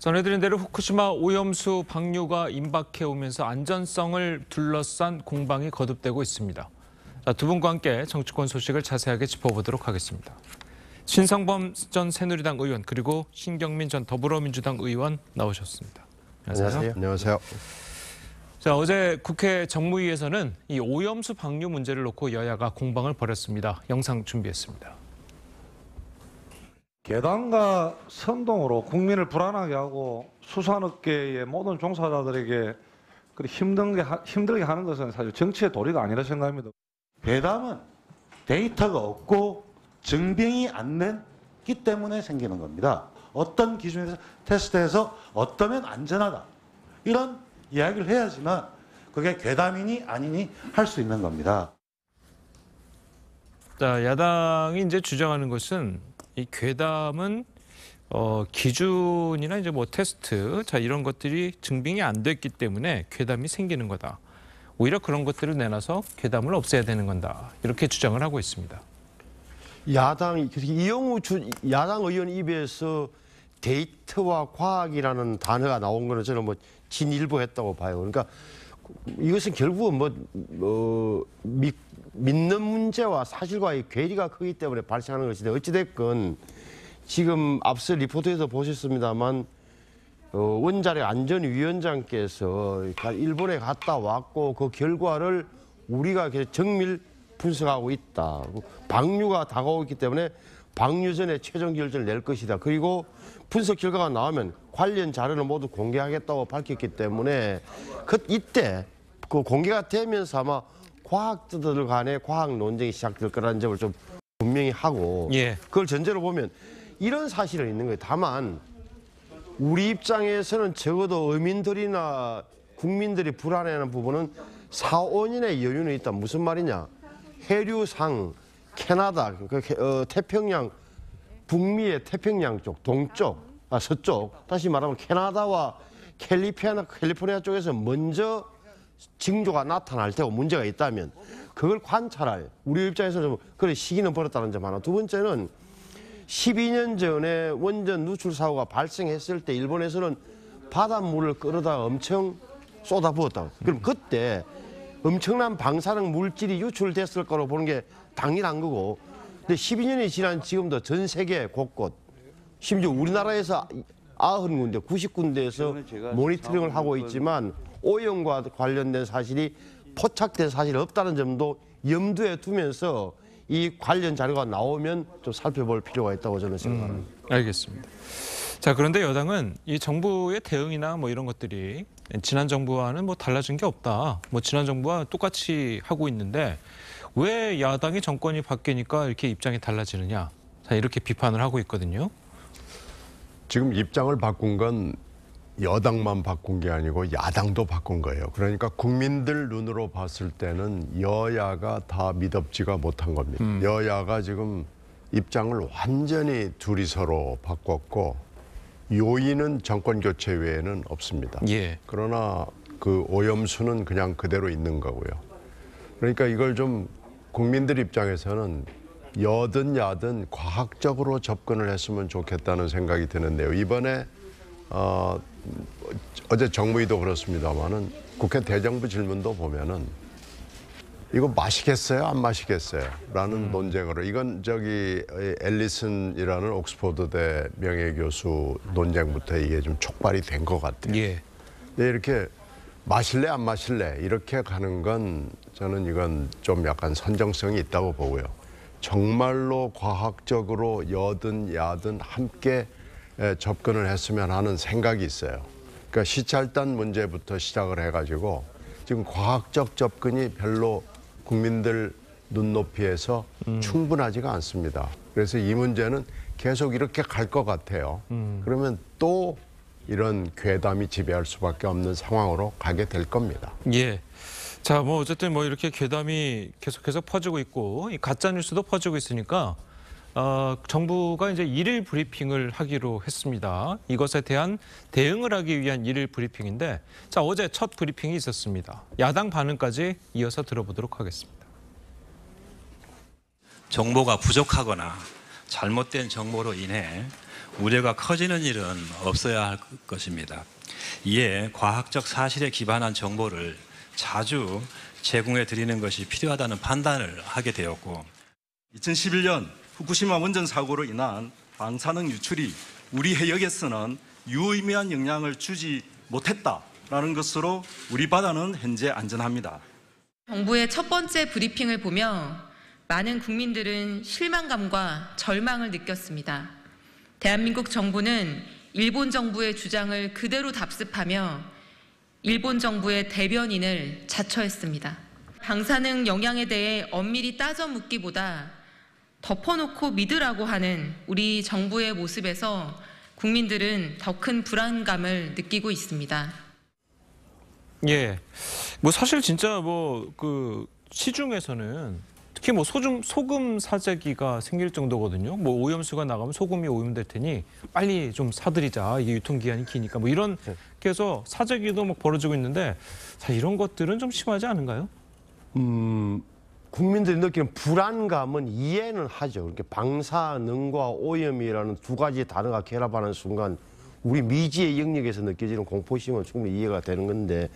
전해드린 대로 후쿠시마 오염수 방류가 임박해 오면서 안전성을 둘러싼 공방이 거듭되고 있습니다. 자, 두 분과 함께 정치권 소식을 자세하게 짚어보도록 하겠습니다. 신성범 전 새누리당 의원 그리고 신경민 전 더불어민주당 의원 나오셨습니다. 안녕하세요. 안녕하세요. 자, 어제 국회 정무위에서는 이 오염수 방류 문제를 놓고 여야가 공방을 벌였습니다. 영상 준비했습니다. 괴담과 선동으로 국민을 불안하게 하고 수산업계의 모든 종사자들에게 힘들게 하는 것은 사실 정치의 도리가 아니라 생각합니다. 괴담은 데이터가 없고 증빙이 안 됐기 때문에 생기는 겁니다. 어떤 기준에서 테스트해서 어떠면 안전하다. 이런 이야기를 해야지만 그게 괴담이니 아니니 할 수 있는 겁니다. 자, 야당이 이제 주장하는 것은 이 괴담은 기준이나 이제 뭐 테스트, 자 이런 것들이 증빙이 안 됐기 때문에 괴담이 생기는 거다. 오히려 그런 것들을 내놔서 괴담을 없애야 되는 건다. 이렇게 주장을 하고 있습니다. 이영우 야당 의원 입에서 데이터와 과학이라는 단어가 나온 거는 저는 뭐 진일보했다고 봐요. 그러니까 이것은 결국은 믿는 문제와 사실과의 괴리가 크기 때문에 발생하는 것인데 어찌됐건 지금 앞서 리포트에서 보셨습니다만 원자력 안전위원장께서 일본에 갔다 왔고 그 결과를 우리가 정밀 분석하고 있다. 방류가 다가오기 때문에 방류 전에 최종 결정을 낼 것이다. 그리고 분석 결과가 나오면 관련 자료는 모두 공개하겠다고 밝혔기 때문에 이때 그 공개가 되면서 아마 과학자들 간의 과학 논쟁이 시작될 거라는 점을 좀 분명히 하고 그걸 전제로 보면 이런 사실은 있는 거예요. 다만 우리 입장에서는 적어도 의민들이나 국민들이 불안해하는 부분은 4, 5년의 여유는 있다. 무슨 말이냐. 해류상 캐나다, 태평양, 북미의 태평양 쪽, 동쪽, 서쪽, 다시 말하면 캐나다와 캘리포니아 쪽에서 먼저 징조가 나타날 테고 문제가 있다면 그걸 관찰할 우리 입장에서는 그런 시기는 벌었다는 점 하나. 두 번째는 12년 전에 원전 누출 사고가 발생했을 때 일본에서는 바닷물을 끌어다가 엄청 쏟아부었다고. 그럼 그때 엄청난 방사능 물질이 유출됐을 거로 보는 게 당연한 거고. 근데 12년이 지난 지금도 전 세계 곳곳 심지어 우리나라에서 90군데, 90군데에서 모니터링을 하고 있지만 오염과 관련된 사실이 포착된 사실이 없다는 점도 염두에 두면서 이 관련 자료가 나오면 좀 살펴볼 필요가 있다고 저는 생각합니다. 알겠습니다. 자, 그런데 여당은 이 정부의 대응이나 뭐 이런 것들이 지난 정부와는 뭐 달라진 게 없다. 뭐 지난 정부와 똑같이 하고 있는데 왜 야당이 정권이 바뀌니까 이렇게 입장이 달라지느냐. 자, 이렇게 비판을 하고 있거든요. 지금 입장을 바꾼 건 여당만 바꾼 게 아니고 야당도 바꾼 거예요. 그러니까 국민들 눈으로 봤을 때는 여야가 다 미덥지가 못한 겁니다. 여야가 지금 입장을 완전히 둘이 서로 바꿨고 요인은 정권 교체 외에는 없습니다. 그러나 그 오염수는 그냥 그대로 있는 거고요. 그러니까 이걸 좀 국민들 입장에서는 여든 야든 과학적으로 접근을 했으면 좋겠다는 생각이 드는데요. 이번에 어제 정무위도 그렇습니다만은 국회 대정부 질문도 보면은 이거 마시겠어요? 안 마시겠어요? 라는 논쟁으로 이건 앨리슨이라는 옥스퍼드대 명예교수 논쟁부터 이게 좀 촉발이 된 것 같아요. 근데 이렇게 마실래 안 마실래 이렇게 가는 건 저는 이건 좀 약간 선정성이 있다고 보고요. 정말로 과학적으로 여든 야든 함께 접근을 했으면 하는 생각이 있어요. 그러니까 시찰단 문제부터 시작을 해가지고 지금 과학적 접근이 별로 국민들 눈높이에서 충분하지가 않습니다. 그래서 이 문제는 계속 이렇게 갈 것 같아요. 그러면 또 이런 괴담이 지배할 수밖에 없는 상황으로 가게 될 겁니다. 자, 뭐 어쨌든 뭐 이렇게 괴담이 계속해서 퍼지고 있고 이 가짜 뉴스도 퍼지고 있으니까 정부가 이제 일일 브리핑을 하기로 했습니다. 이것에 대한 대응을 하기 위한 일일 브리핑인데, 자, 어제 첫 브리핑이 있었습니다. 야당 반응까지 이어서 들어보도록 하겠습니다. 정보가 부족하거나 잘못된 정보로 인해 우려가 커지는 일은 없어야 할 것입니다. 이에 과학적 사실에 기반한 정보를 자주 제공해 드리는 것이 필요하다는 판단을 하게 되었고 2011년 후쿠시마 원전 사고로 인한 방사능 유출이 우리 해역에서는 유의미한 영향을 주지 못했다라는 것으로 우리 바다는 현재 안전합니다. 정부의 첫 번째 브리핑을 보며 많은 국민들은 실망감과 절망을 느꼈습니다. 대한민국 정부는 일본 정부의 주장을 그대로 답습하며 일본 정부의 대변인을 자처했습니다. 방사능 영향에 대해 엄밀히 따져 묻기보다 덮어놓고 믿으라고 하는 우리 정부의 모습에서 국민들은 더 큰 불안감을 느끼고 있습니다. 예, 뭐 사실 진짜 뭐 그 시중에서는 특히 뭐 소금 사재기가 생길 정도거든요. 뭐 오염수가 나가면 소금이 오염될 테니 빨리 좀 사들이자. 이게 유통기한이 기니까 뭐 이런 해서 사재기도 막 벌어지고 있는데 자, 이런 것들은 좀 심하지 않은가요? 국민들이 느끼는 불안감은 이해는 하죠. 이렇게 방사능과 오염이라는 두 가지 단어가 결합하는 순간 우리 미지의 영역에서 느껴지는 공포심은 충분히 이해가 되는 건데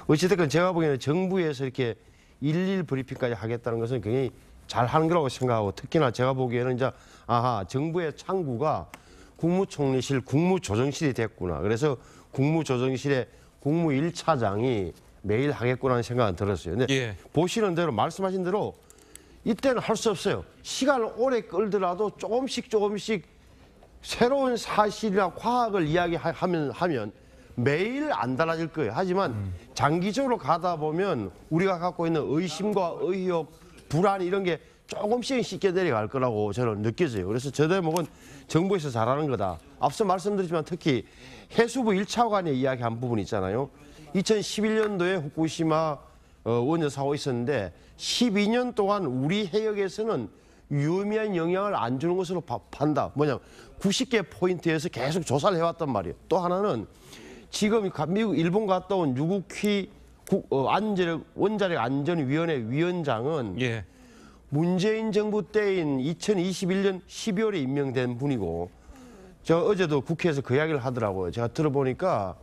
어찌됐건 제가 보기에는 정부에서 이렇게 일일 브리핑까지 하겠다는 것은 굉장히 잘 하는 거라고 생각하고 특히나 제가 보기에는 이제 정부의 창구가 국무총리실 국무조정실이 됐구나. 그래서 국무조정실의 국무 1차장이 매일 하겠구나는 생각은 들었어요. 근데 예. 보시는 대로 말씀하신 대로 이때는 할 수 없어요. 시간을 오래 끌더라도 조금씩 새로운 사실이나 과학을 이야기하면 매일 안 달라질 거예요. 하지만 장기적으로 가다 보면 우리가 갖고 있는 의심과 의혹, 불안 이런 게 조금씩 쉽게 내려갈 거라고 저는 느껴져요. 그래서 저 대목은 정부에서 잘하는 거다. 앞서 말씀드렸지만 특히 해수부 1차관의 이야기한 부분이 있잖아요. 2011년도에 후쿠시마 원전 사고 있었는데 12년 동안 우리 해역에서는 유의미한 영향을 안 주는 것으로 판다. 뭐냐면 90개 포인트에서 계속 조사를 해왔단 말이에요. 또 하나는 지금 미국, 일본 갔다 온 유국휘 원자력 안전위원회 위원장은 예. 문재인 정부 때인 2021년 12월에 임명된 분이고 제가 어제도 국회에서 그 이야기를 하더라고요. 제가 들어보니까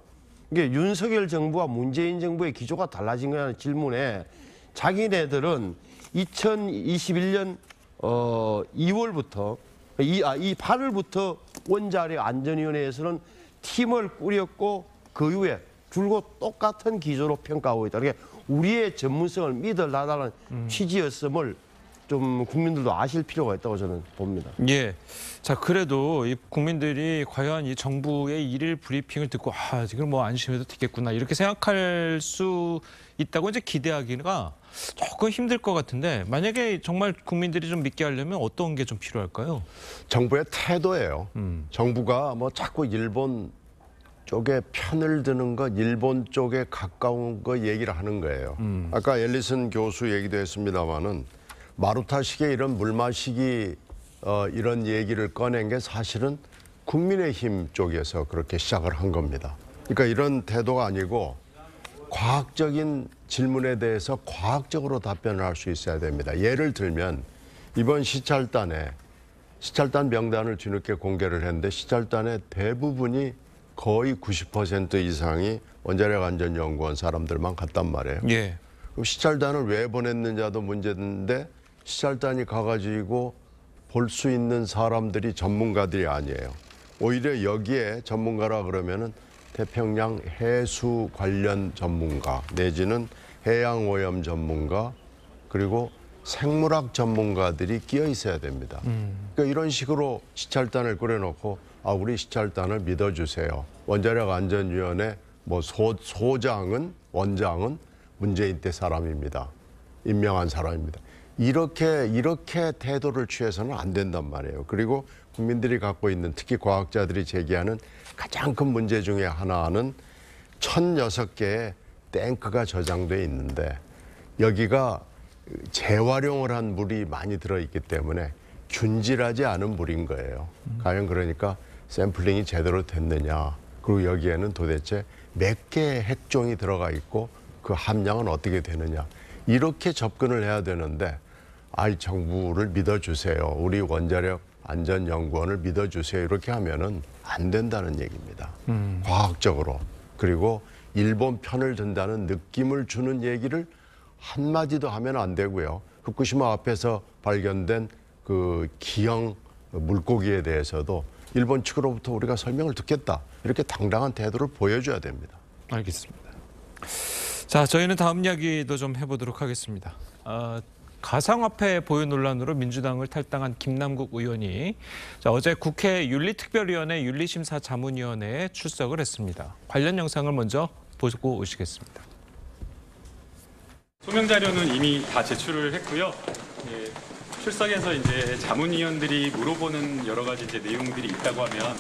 이게 윤석열 정부와 문재인 정부의 기조가 달라진 거냐는 질문에 자기네들은 2021년 2월부터 8월부터 원자력 안전위원회에서는 팀을 꾸렸고 그 이후에 줄곧 똑같은 기조로 평가하고 있다. 그러니까 우리의 전문성을 믿어달라는 취지였음을 좀 국민들도 아실 필요가 있다고 저는 봅니다. 예. 자, 그래도 이 국민들이 과연 이 정부의 일일 브리핑을 듣고 지금 뭐 안심해도 되겠구나 이렇게 생각할 수 있다고 이제 기대하기가 조금 힘들 것 같은데 만약에 정말 국민들이 좀 믿게 하려면 어떤 게 좀 필요할까요? 정부의 태도예요. 정부가 뭐 자꾸 일본 쪽에 편을 드는 것, 일본 쪽에 가까운 거 얘기를 하는 거예요. 아까 엘리슨 교수 얘기도 했습니다마는 마루타식의 이런 물마시기 이런 얘기를 꺼낸 게 사실은 국민의힘 쪽에서 그렇게 시작을 한 겁니다. 그러니까 이런 태도가 아니고 과학적인 질문에 대해서 과학적으로 답변을 할 수 있어야 됩니다. 예를 들면 이번 시찰단 명단을 뒤늦게 공개를 했는데 시찰단의 대부분이 거의 90% 이상이 원자력 안전연구원 사람들만 갔단 말이에요. 예. 그럼 시찰단을 왜 보냈느냐도 문제인데 시찰단이 가가지고 볼 수 있는 사람들이 전문가들이 아니에요. 오히려 여기에 전문가라 그러면은 태평양 해수 관련 전문가 내지는 해양 오염 전문가 그리고 생물학 전문가들이 끼어 있어야 됩니다. 그러니까 이런 식으로 시찰단을 꾸려놓고 우리 시찰단을 믿어주세요. 원자력 안전위원회 원장은 문재인 때 사람입니다. 임명한 사람입니다. 이렇게 태도를 취해서는 안 된단 말이에요. 그리고 국민들이 갖고 있는 특히 과학자들이 제기하는 가장 큰 문제 중에 하나는 1,006개의 탱크가 저장돼 있는데 여기가 재활용을 한 물이 많이 들어있기 때문에 균질하지 않은 물인 거예요. 과연 그러니까 샘플링이 제대로 됐느냐. 그리고 여기에는 도대체 몇 개의 핵종이 들어가 있고 그 함량은 어떻게 되느냐. 이렇게 접근을 해야 되는데 정부를 믿어주세요. 우리 원자력 안전연구원을 믿어주세요. 이렇게 하면은 안 된다는 얘기입니다. 과학적으로. 그리고 일본 편을 든다는 느낌을 주는 얘기를 한마디도 하면 안 되고요. 후쿠시마 앞에서 발견된 그 기형 물고기에 대해서도 일본 측으로부터 우리가 설명을 듣겠다. 이렇게 당당한 태도를 보여줘야 됩니다. 알겠습니다. 자, 저희는 다음 이야기도 좀 해보도록 하겠습니다. 가상화폐 보유 논란으로 민주당을 탈당한 김남국 의원이 어제 국회 윤리특별위원회 윤리심사 자문위원회에 출석을 했습니다. 관련 영상을 먼저 보고 오시겠습니다. 소명 자료는 이미 다 제출을 했고요. 예, 출석해서 이제 자문위원들이 물어보는 여러 가지 이제 내용들이 있다고 하면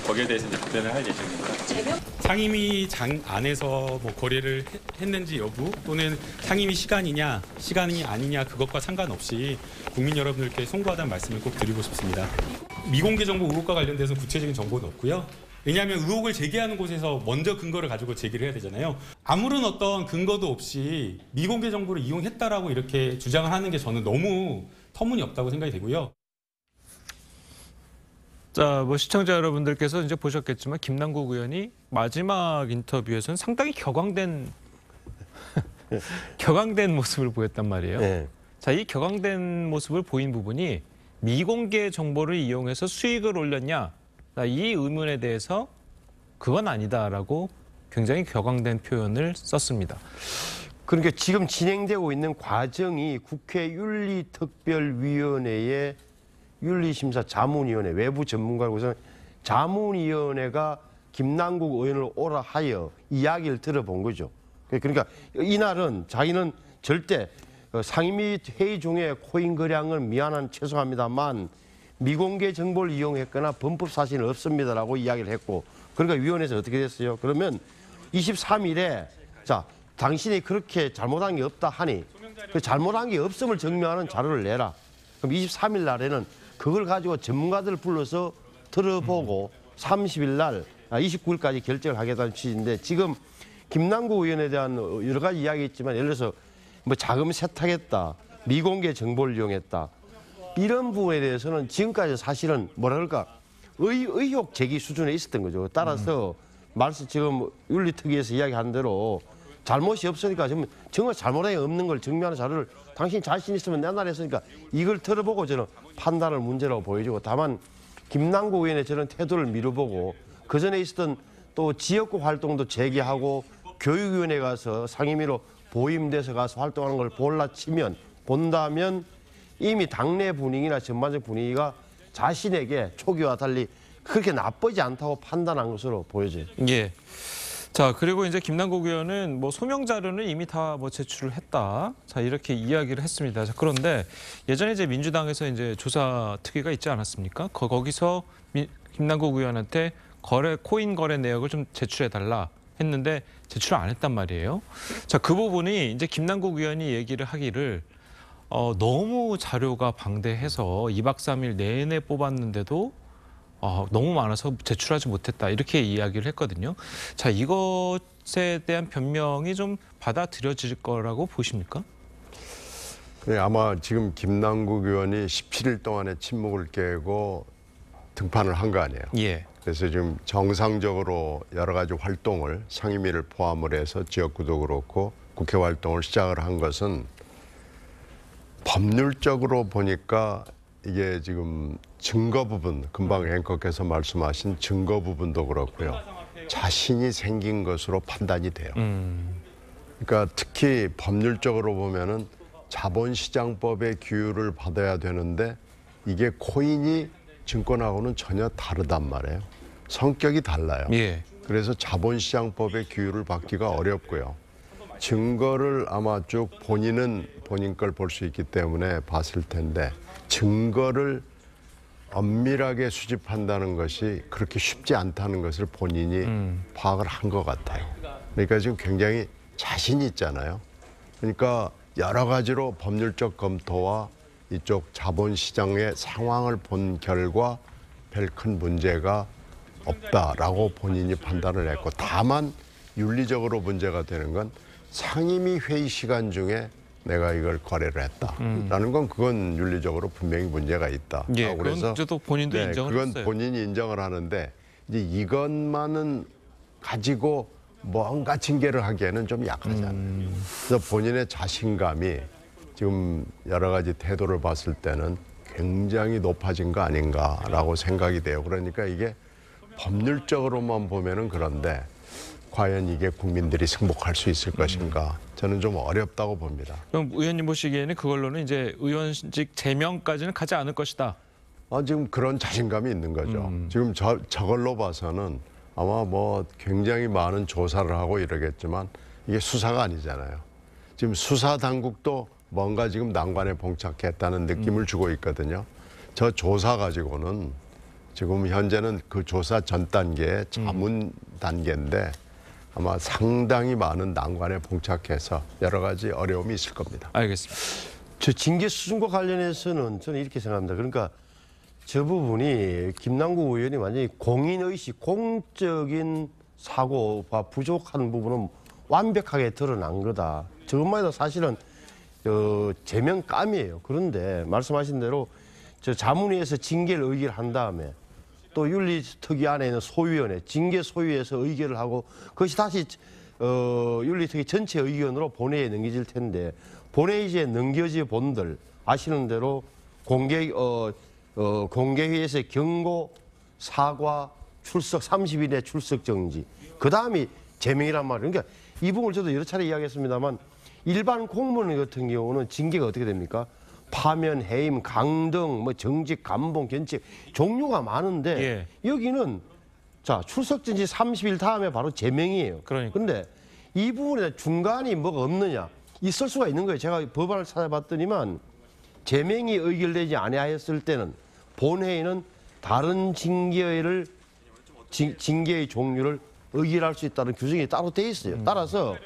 거기에 대해서 이제 답변을 할 예정입니다. 상임위장 안에서 뭐 거래를 했는지 여부 또는 상임위 시간이 아니냐 그것과 상관없이 국민 여러분들께 송구하다는 말씀을 꼭 드리고 싶습니다. 미공개 정보 의혹과 관련돼서 구체적인 정보는 없고요. 왜냐하면 의혹을 제기하는 곳에서 먼저 근거를 가지고 제기를 해야 되잖아요. 아무런 어떤 근거도 없이 미공개 정보를 이용했다라고 이렇게 주장을 하는 게 저는 너무 터무니없다고 생각이 되고요. 자, 뭐 시청자 여러분들께서 이제 보셨겠지만 김남국 의원이 마지막 인터뷰에서는 상당히 격앙된 모습을 보였단 말이에요. 네. 자, 이 격앙된 모습을 보인 부분이 미공개 정보를 이용해서 수익을 올렸냐? 자, 이 의문에 대해서 그건 아니다라고 굉장히 격앙된 표현을 썼습니다. 그러니까 지금 진행되고 있는 과정이 국회 윤리특별위원회의 윤리심사 자문위원회 외부 전문가로서 자문위원회가 김남국 의원을 오라 하여 이야기를 들어본 거죠. 그러니까 이날은 자기는 절대 상임위 회의 중에 코인 거래량은 미안한 죄송합니다만 미공개 정보를 이용했거나 범법 사실은 없습니다라고 이야기를 했고, 그러니까 위원회에서 어떻게 됐어요? 그러면 23일에 자 당신이 그렇게 잘못한 게 없다 하니 그 잘못한 게 없음을 증명하는 자료를 내라. 그럼 23일 날에는 그걸 가지고 전문가들을 불러서 들어보고 30일 날 29일까지 결정을 하겠다는 취지인데, 지금 김남국 의원에 대한 여러 가지 이야기 있지만 예를 들어서 뭐 자금 세탁했다, 미공개 정보를 이용했다, 이런 부분에 대해서는 지금까지 사실은 뭐라 그럴까 의혹 제기 수준에 있었던 거죠. 따라서 말씀 지금 윤리특위에서 이야기한 대로 잘못이 없으니까 정말 잘못이 없는 걸 증명하는 자료를 당신 자신 있으면 내놔라 했으니까 이걸 들어보고 저는 판단을 문제라고 보여지고, 다만 김남국 의원의 저는 태도를 미뤄보고 그 전에 있었던 또 지역구 활동도 재개하고 교육위원회 가서 상임위로 보임돼서 가서 활동하는 걸 본다면 이미 당내 분위기나 전반적 분위기가 자신에게 초기와 달리 그렇게 나쁘지 않다고 판단한 것으로 보여져요. 예. 자, 그리고 이제 김남국 의원은 뭐 소명 자료는 이미 다 뭐 제출을 했다. 자, 이렇게 이야기를 했습니다. 자, 그런데 예전에 이제 민주당에서 이제 조사 특위가 있지 않았습니까? 거기서 김남국 의원한테 코인 거래 내역을 좀 제출해 달라 했는데 제출 안 했단 말이에요. 자, 그 부분이 이제 김남국 의원이 얘기를 하기를 너무 자료가 방대해서 2박 3일 내내 뽑았는데도 너무 많아서 제출하지 못했다, 이렇게 이야기를 했거든요. 자, 이것에 대한 변명이 좀 받아들여질 거라고 보십니까? 네, 아마 지금 김남국 의원이 17일 동안의 침묵을 깨고 등판을 한 거 아니에요. 예. 그래서 지금 정상적으로 여러 가지 활동을 상임위를 포함을 해서 지역구도 그렇고 국회 활동을 시작을 한 것은 법률적으로 보니까 이게 지금 증거 부분, 금방 앵커께서 말씀하신 증거 부분도 그렇고요. 자신이 생긴 것으로 판단이 돼요. 그러니까 특히 법률적으로 보면은 자본시장법의 규율을 받아야 되는데 이게 코인이 증권하고는 전혀 다르단 말이에요. 성격이 달라요. 예. 그래서 자본시장법의 규율을 받기가 어렵고요. 증거를 아마 쭉 본인은 본인 걸 볼 수 있기 때문에 봤을 텐데 증거를 엄밀하게 수집한다는 것이 그렇게 쉽지 않다는 것을 본인이 파악을 한 것 같아요. 그러니까 지금 굉장히 자신 있잖아요. 그러니까 여러 가지로 법률적 검토와 이쪽 자본시장의 상황을 본 결과 별 큰 문제가 없다라고 본인이 판단을 했고, 다만 윤리적으로 문제가 되는 건 상임위 회의 시간 중에 내가 이걸 거래를 했다라는 건 그건 윤리적으로 분명히 문제가 있다. 예, 그건 또 본인도 인정을 그건 했어요. 본인이 인정을 하는데 이제 이것만은 가지고 뭔가 징계를 하기에는 좀 약하잖아요. 그래서 본인의 자신감이 지금 여러 가지 태도를 봤을 때는 굉장히 높아진 거 아닌가라고 생각이 돼요. 그러니까 이게 법률적으로만 보면은 그런데 과연 이게 국민들이 승복할 수 있을 것인가? 저는 좀 어렵다고 봅니다. 그럼 의원님 보시기에는 그걸로는 이제 의원직 제명까지는 가지 않을 것이다. 지금 그런 자신감이 있는 거죠. 지금 저걸로 봐서는 아마 뭐 굉장히 많은 조사를 하고 이러겠지만 이게 수사가 아니잖아요. 지금 수사 당국도 뭔가 지금 난관에 봉착했다는 느낌을 주고 있거든요. 저 조사 가지고는 지금 현재는 그 조사 전 단계의 자문 단계인데 아마 상당히 많은 난관에 봉착해서 여러 가지 어려움이 있을 겁니다. 알겠습니다. 저 징계 수준과 관련해서는 저는 이렇게 생각합니다. 그러니까 저 부분이 김남국 의원이 완전히 공인의식, 공적인 사고가 부족한 부분은 완벽하게 드러난 거다. 저것만 해도 사실은 제명감이에요. 그런데 말씀하신 대로 저 자문위에서 징계를 의결한 다음에 또 윤리특위 안에 있는 소위원회, 징계 소위에서 의결을 하고 그것이 다시 윤리특위 전체 의견으로 본회의에 넘겨질 텐데 본회의에 넘겨질 본들 아시는 대로 공개회의에서 경고, 사과, 출석 30일의 출석 정지. 그 다음이 제명이란 말이에요. 그러니까 이 부분을 저도 여러 차례 이야기했습니다만 일반 공무원 같은 경우는 징계가 어떻게 됩니까? 파면, 해임, 강등, 뭐 정직, 감봉, 견책 종류가 많은데 예. 여기는 자 출석 정지 30일 다음에 바로 제명이에요. 그런데 이 부분에 중간이 뭐가 없느냐? 있을 수가 있는 거예요. 제가 법안을 찾아봤더니만 제명이 의결되지 아니하였을 때는 본회의는 다른 징계의 종류를 의결할 수 있다는 규정이 따로 돼 있어요. 따라서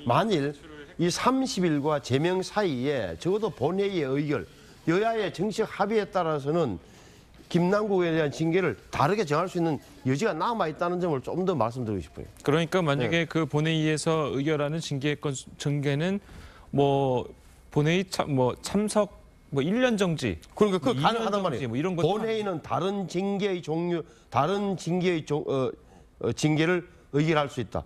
만일 이 30일과 제명 사이에 적어도 본회의의 의결, 여야의 정식 합의에 따라서는 김남국에 대한 징계를 다르게 정할 수 있는 여지가 남아있다는 점을 좀 더 말씀드리고 싶어요. 그러니까 만약에 그 본회의에서 의결하는 징계는 뭐 본회의 참석 1년 정지. 그러니까 그 가능하단 말이에요. 뭐 이런 본회의는 다른 징계의 종류, 다른 징계의 징계를 의결할 수 있다.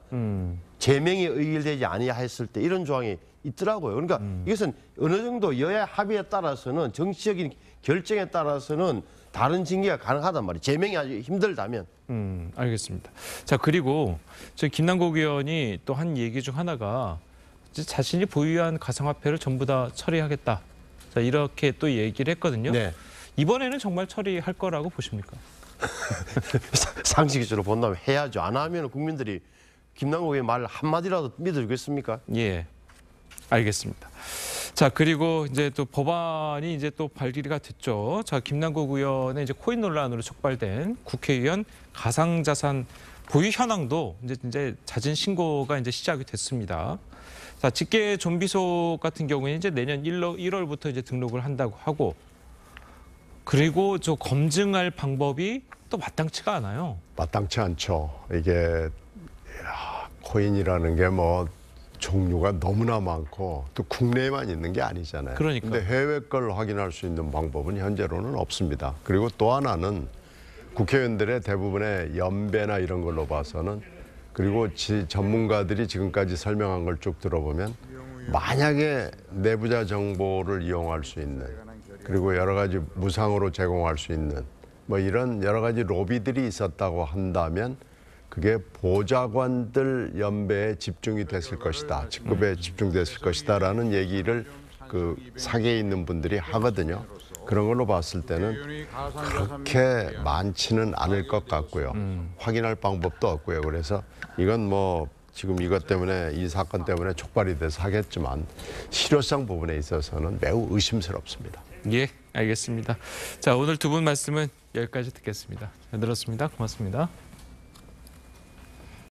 제명이 의결되지 아니하였을 때 이런 조항이 있더라고요. 그러니까 이것은 어느 정도 여야 합의에 따라서는 정치적인 결정에 따라서는 다른 징계가 가능하단 말이에요. 제명이 아주 힘들다면. 알겠습니다. 자, 그리고 저 김남국 의원이 또 한 얘기 중 하나가 자신이 보유한 가상화폐를 전부 다 처리하겠다. 자, 이렇게 또 얘기를 했거든요. 네. 이번에는 정말 처리할 거라고 보십니까? 상식적으로 본다면 해야죠. 안 하면 국민들이 김남국의 말 한마디라도 믿어주겠습니까? 예, 알겠습니다. 자, 그리고 이제 또 법안이 이제 또 발의가 됐죠. 자, 김남국 의원의 이제 코인 논란으로 촉발된 국회의원 가상자산 보유 현황도 이제 자진 신고가 이제 시작이 됐습니다. 자, 직계 좀비속 같은 경우에는 이제 내년 1월부터 이제 등록을 한다고 하고, 그리고 저 검증할 방법이 또 마땅치가 않아요. 마땅치 않죠. 이게 코인이라는 게 뭐 종류가 너무나 많고 또 국내에만 있는 게 아니잖아요. 그러니까. 근데 해외 걸 확인할 수 있는 방법은 현재로는 없습니다. 그리고 또 하나는 국회의원들의 대부분의 연배나 이런 걸로 봐서는 그리고 전문가들이 지금까지 설명한 걸 쭉 들어보면 만약에 내부자 정보를 이용할 수 있는 그리고 여러 가지 무상으로 제공할 수 있는 뭐 이런 여러 가지 로비들이 있었다고 한다면 그게 보좌관들 연배에 집중이 됐을 것이다. 직급에 집중됐을 것이다라는 얘기를 그 사계에 있는 분들이 하거든요. 그런 걸로 봤을 때는 그렇게 많지는 않을 것 같고요. 확인할 방법도 없고요. 그래서 이건 뭐 지금 이것 때문에 이 사건 때문에 촉발이 돼서 하겠지만 실효성 부분에 있어서는 매우 의심스럽습니다. 예, 알겠습니다. 자, 오늘 두 분 말씀은 여기까지 듣겠습니다. 잘 들었습니다. 고맙습니다.